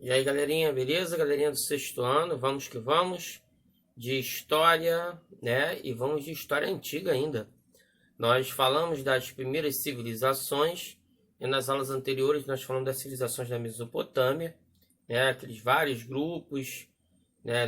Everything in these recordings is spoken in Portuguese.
E aí, galerinha, beleza? Galerinha do sexto ano, vamos que vamos de história, né? E vamos de história antiga ainda. Nós falamos das primeiras civilizações e nas aulas anteriores nós falamos das civilizações da Mesopotâmia, né? Aqueles vários grupos, né?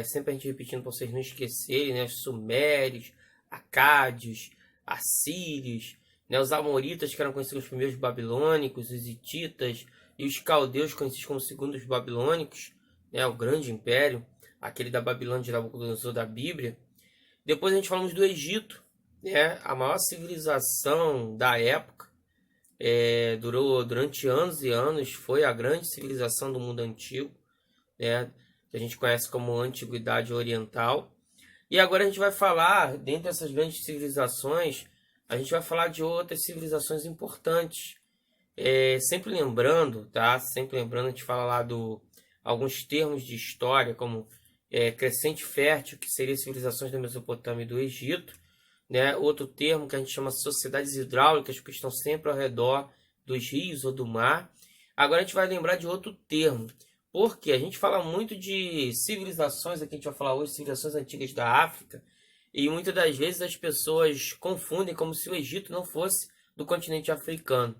Sempre a gente repetindo para vocês não esquecerem, né? Os sumérios, acádios, assírios, né? Os amoritas, que eram conhecidos os primeiros babilônicos, os hititas e os caldeus, conhecidos como segundos babilônicos, né? O grande império, aquele da Babilônia de Nabucodonosor da Bíblia. Depois a gente falamos do Egito, né? A maior civilização da época, durou durante anos e anos, foi a grande civilização do mundo antigo, né? Que a gente conhece como Antiguidade Oriental. E agora a gente vai falar, dentre essas grandes civilizações, a gente vai falar de outras civilizações importantes. Sempre lembrando, tá? Sempre lembrando, a gente fala lá alguns termos de história, como crescente fértil, que seria civilizações da Mesopotâmia e do Egito, né? Outro termo que a gente chama sociedades hidráulicas, que estão sempre ao redor dos rios ou do mar. Agora a gente vai lembrar de outro termo, porque a gente fala muito de civilizações, aqui a gente vai falar hoje, civilizações antigas da África, e muitas das vezes as pessoas confundem como se o Egito não fosse do continente africano.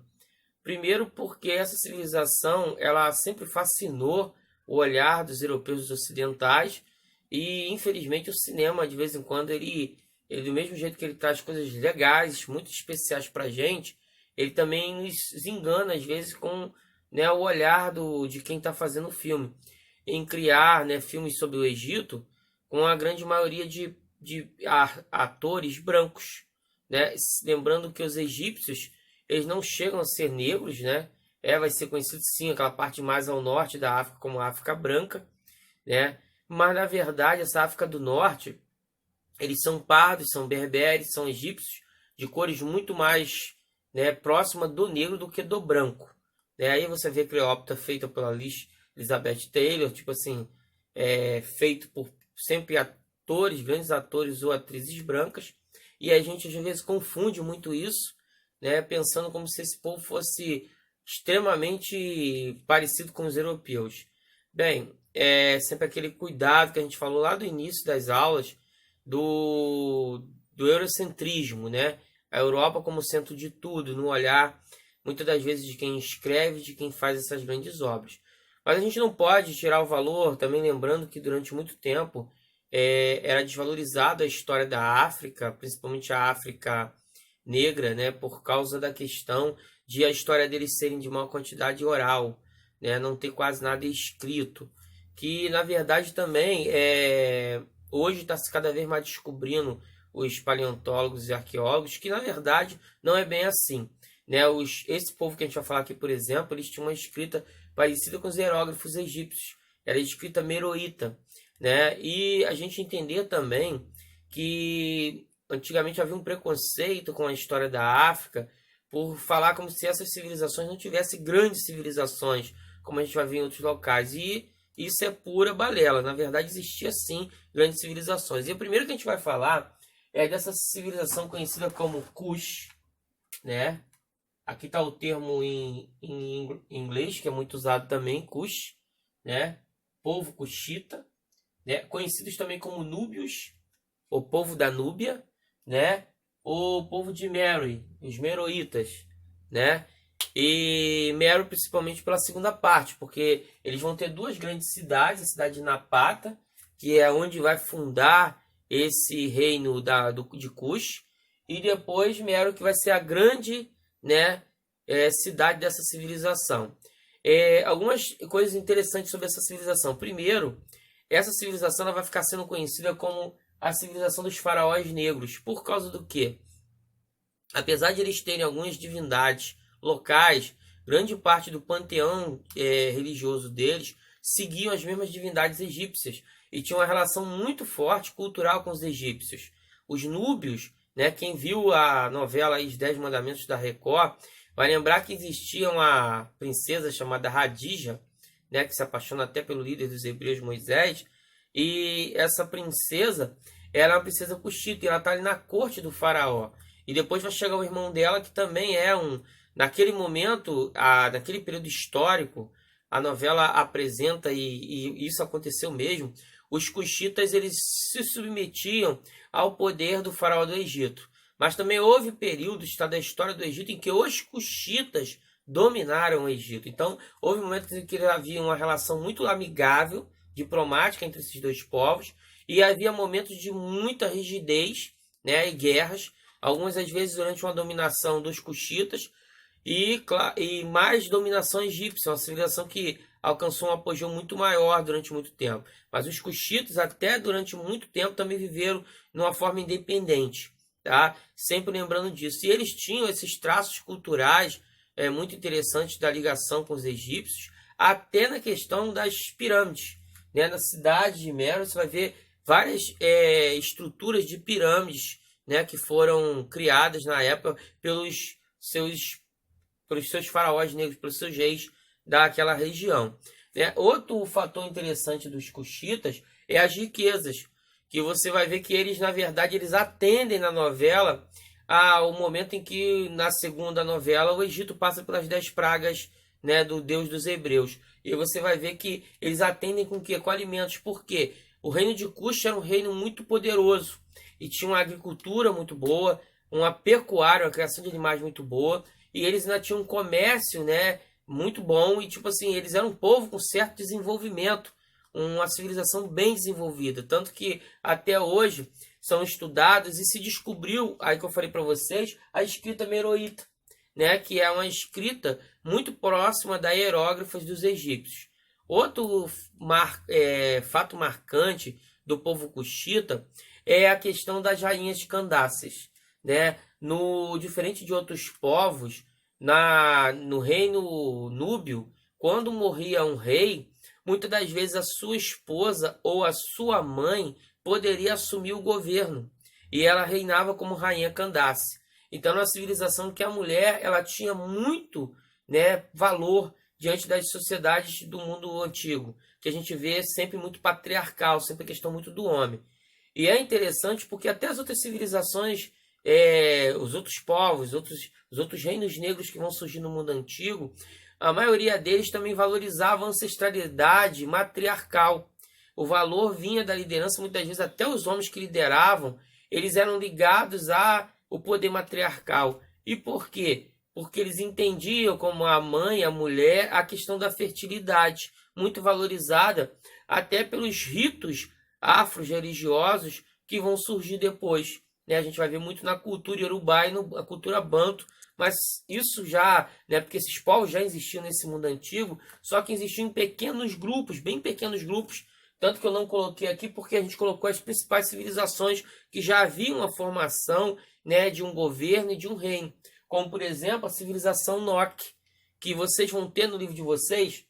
Primeiro porque essa civilização ela sempre fascinou o olhar dos europeus ocidentais e infelizmente o cinema de vez em quando ele do mesmo jeito que ele traz coisas legais, muito especiais para a gente, ele também nos engana às vezes com, né, o olhar de quem está fazendo o filme, em criar, né, filmes sobre o Egito com a grande maioria de atores brancos, né? Lembrando que os egípcios eles não chegam a ser negros, né? Vai ser conhecido sim aquela parte mais ao norte da África como a África branca, né? Mas na verdade essa África do Norte eles são pardos, são berberes, são egípcios de cores muito mais, né, próxima do negro do que do branco. Aí você vê Cleópatra feita pela Elizabeth Taylor, tipo assim, feito por sempre atores, grandes atores ou atrizes brancas, e a gente às vezes confunde muito isso, né, pensando como se esse povo fosse extremamente parecido com os europeus. Bem, sempre aquele cuidado que a gente falou lá do início das aulas, do eurocentrismo, né? A Europa como centro de tudo, no olhar, muitas das vezes, de quem escreve, de quem faz essas grandes obras. Mas a gente não pode tirar o valor, também lembrando que durante muito tempo era desvalorizada a história da África, principalmente a África negra, né? Por causa da questão de a história deles serem de uma quantidade oral, né? Não ter quase nada escrito. Que, na verdade, também hoje está se cada vez mais descobrindo os paleontólogos e arqueólogos que na verdade não é bem assim, né? Esse povo que a gente vai falar aqui, por exemplo, eles tinham uma escrita parecida com os hieróglifos egípcios, era escrita meroíta, né? E a gente entender também que antigamente havia um preconceito com a história da África por falar como se essas civilizações não tivessem grandes civilizações, como a gente vai ver em outros locais, e isso é pura balela. Na verdade, existia sim grandes civilizações. E o primeiro que a gente vai falar é dessa civilização conhecida como Kush, né? Aqui está o termo em inglês, que é muito usado também, Kush, né? Povo cuxita, né? Conhecidos também como núbios, o povo da Núbia, né? O povo de Meroe, os meroítas, né? E Mero principalmente pela segunda parte, porque eles vão ter duas grandes cidades, a cidade de Napata, que é onde vai fundar esse reino de Cush, e depois Mero, que vai ser a grande, né, cidade dessa civilização. Algumas coisas interessantes sobre essa civilização. Primeiro, essa civilização ela vai ficar sendo conhecida como a civilização dos faraós negros. Por causa do quê? Apesar de eles terem algumas divindades locais, grande parte do panteão religioso deles seguiam as mesmas divindades egípcias e tinham uma relação muito forte cultural com os egípcios. Os núbios, né, quem viu a novela Os 10 Mandamentos da Record, vai lembrar que existia uma princesa chamada Radija, né, que se apaixona até pelo líder dos hebreus, Moisés, e essa princesa era uma princesa cuxita, e ela está ali na corte do faraó. E depois vai chegar o irmão dela, que também naquele momento, naquele período histórico, a novela apresenta, e isso aconteceu mesmo, os cuxitas eles se submetiam ao poder do faraó do Egito. Mas também houve períodos, tá, da história do Egito em que os cuxitas dominaram o Egito. Então, houve momentos em que havia uma relação muito amigável, diplomática entre esses dois povos, e havia momentos de muita rigidez, né, e guerras, algumas às vezes durante uma dominação dos cuxitas, e mais dominação egípcia, uma civilização que alcançou um apogeu muito maior durante muito tempo. Mas os cuxitas, até durante muito tempo, também viveram de uma forma independente, tá? Sempre lembrando disso. E eles tinham esses traços culturais muito interessantes da ligação com os egípcios, até na questão das pirâmides, né? Na cidade de Meroe, você vai ver várias estruturas de pirâmides, né, que foram criadas na época pelos seus faraós negros, pelos seus reis daquela região, né? Outro fator interessante dos cuxitas é as riquezas, que você vai ver que eles, na verdade, eles atendem na novela ao momento em que, na segunda novela, o Egito passa pelas 10 pragas, né, do Deus dos Hebreus. E você vai ver que eles atendem com o quê? Com alimentos. Por quê? O reino de Cush era um reino muito poderoso e tinha uma agricultura muito boa, uma pecuária, uma criação de animais muito boa, e eles ainda tinham um comércio, né, muito bom, e tipo assim, eles eram um povo com certo desenvolvimento, uma civilização bem desenvolvida, tanto que até hoje são estudados e se descobriu, aí que eu falei para vocês, a escrita meroíta, né, que é uma escrita muito próxima da hieróglifos dos egípcios. Outro fato marcante do povo cuxita é a questão das rainhas Candaces, né? Diferente de outros povos, no reino núbio, quando morria um rei, muitas das vezes a sua esposa ou a sua mãe poderia assumir o governo e ela reinava como rainha Candace. Então, na civilização que a mulher ela tinha muito, né, valor diante das sociedades do mundo antigo, que a gente vê sempre muito patriarcal, sempre a questão muito do homem. E é interessante porque até as outras civilizações, os outros povos, os outros reinos negros que vão surgir no mundo antigo, a maioria deles também valorizava a ancestralidade matriarcal. O valor vinha da liderança, muitas vezes até os homens que lideravam, eles eram ligados ao poder matriarcal. E por quê? Porque eles entendiam como a mãe, a mulher, a questão da fertilidade, muito valorizada até pelos ritos afro-religiosos que vão surgir depois, né? A gente vai ver muito na cultura iorubá e na cultura banto, mas isso já, né, porque esses povos já existiam nesse mundo antigo, só que existiam em pequenos grupos, bem pequenos grupos, tanto que eu não coloquei aqui porque a gente colocou as principais civilizações que já haviam a formação, né, de um governo e de um reino, como por exemplo a civilização Nok, que vocês vão ter no livro de vocês,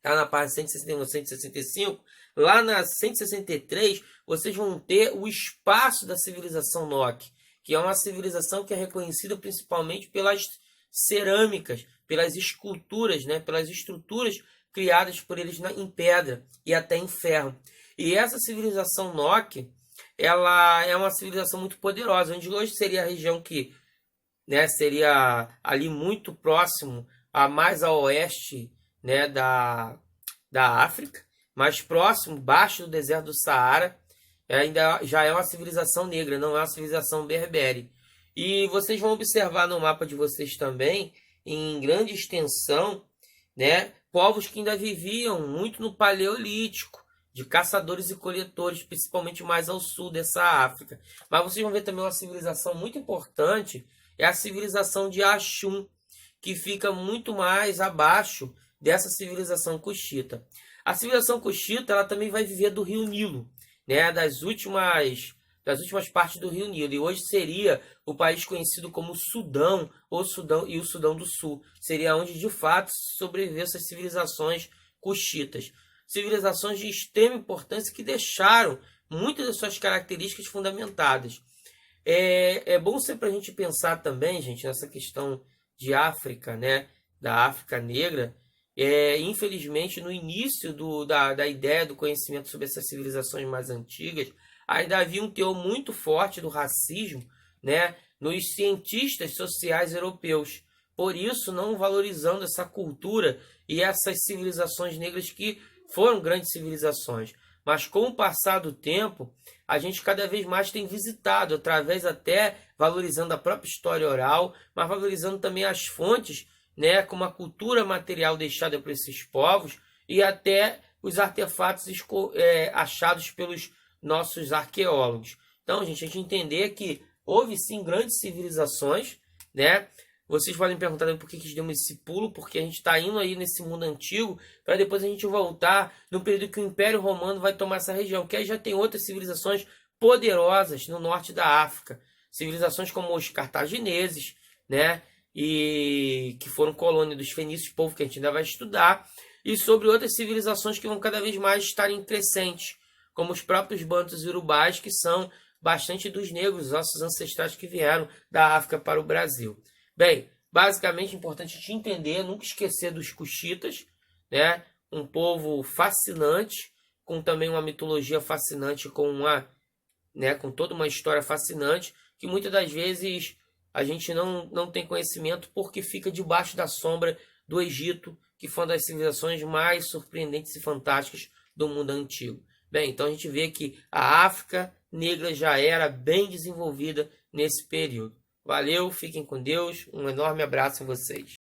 tá na página 161, 165, lá na 163, vocês vão ter o espaço da civilização Nok, que é uma civilização que é reconhecida principalmente pelas cerâmicas, pelas esculturas, né, pelas estruturas criadas por eles em pedra e até em ferro. E essa civilização Nok, ela é uma civilização muito poderosa, onde hoje seria a região que, né, seria ali muito próximo, mais a oeste, né, da África, mais próximo, baixo do deserto do Saara, ainda já é uma civilização negra, não é uma civilização berbere. E vocês vão observar no mapa de vocês também, em grande extensão, né, povos que ainda viviam muito no Paleolítico, de caçadores e coletores, principalmente mais ao sul dessa África. Mas vocês vão ver também uma civilização muito importante, é a civilização de Axum, que fica muito mais abaixo dessa civilização cuxita. A civilização cuxita ela também vai viver do rio Nilo, né, das últimas partes do rio Nilo. E hoje seria o país conhecido como Sudão, ou Sudão e o Sudão do Sul. Seria onde de fato sobreviveu essas civilizações cuxitas. Civilizações de extrema importância que deixaram muitas das suas características fundamentadas. É bom sempre a gente pensar também, gente, nessa questão de África, né, da África negra. Infelizmente, no início da ideia do conhecimento sobre essas civilizações mais antigas, ainda havia um teor muito forte do racismo, né, nos cientistas sociais europeus. por isso não valorizando essa cultura e essas civilizações negras que foram grandes civilizações. Mas com o passar do tempo, a gente cada vez mais tem visitado, através até valorizando a própria história oral, mas valorizando também as fontes, né, como a cultura material deixada por esses povos e até os artefatos achados pelos nossos arqueólogos. Então, gente, a gente entender que houve sim grandes civilizações, né? Vocês podem perguntar por que demos esse pulo, porque a gente está indo aí nesse mundo antigo, para depois a gente voltar no período que o Império Romano vai tomar essa região, que aí já tem outras civilizações poderosas no norte da África, civilizações como os cartagineses, né? E que foram colônia dos fenícios, povo que a gente ainda vai estudar, e sobre outras civilizações que vão cada vez mais estar em crescente, como os próprios bantus e urubais, que são bastante dos negros, nossos ancestrais que vieram da África para o Brasil. Bem, basicamente é importante te entender, nunca esquecer dos cuxitas, né? Um povo fascinante, com também uma mitologia fascinante, com toda uma história fascinante, que muitas das vezes a gente não tem conhecimento porque fica debaixo da sombra do Egito, que foi uma das civilizações mais surpreendentes e fantásticas do mundo antigo. Bem, então a gente vê que a África negra já era bem desenvolvida nesse período. Valeu, fiquem com Deus, um enorme abraço a vocês.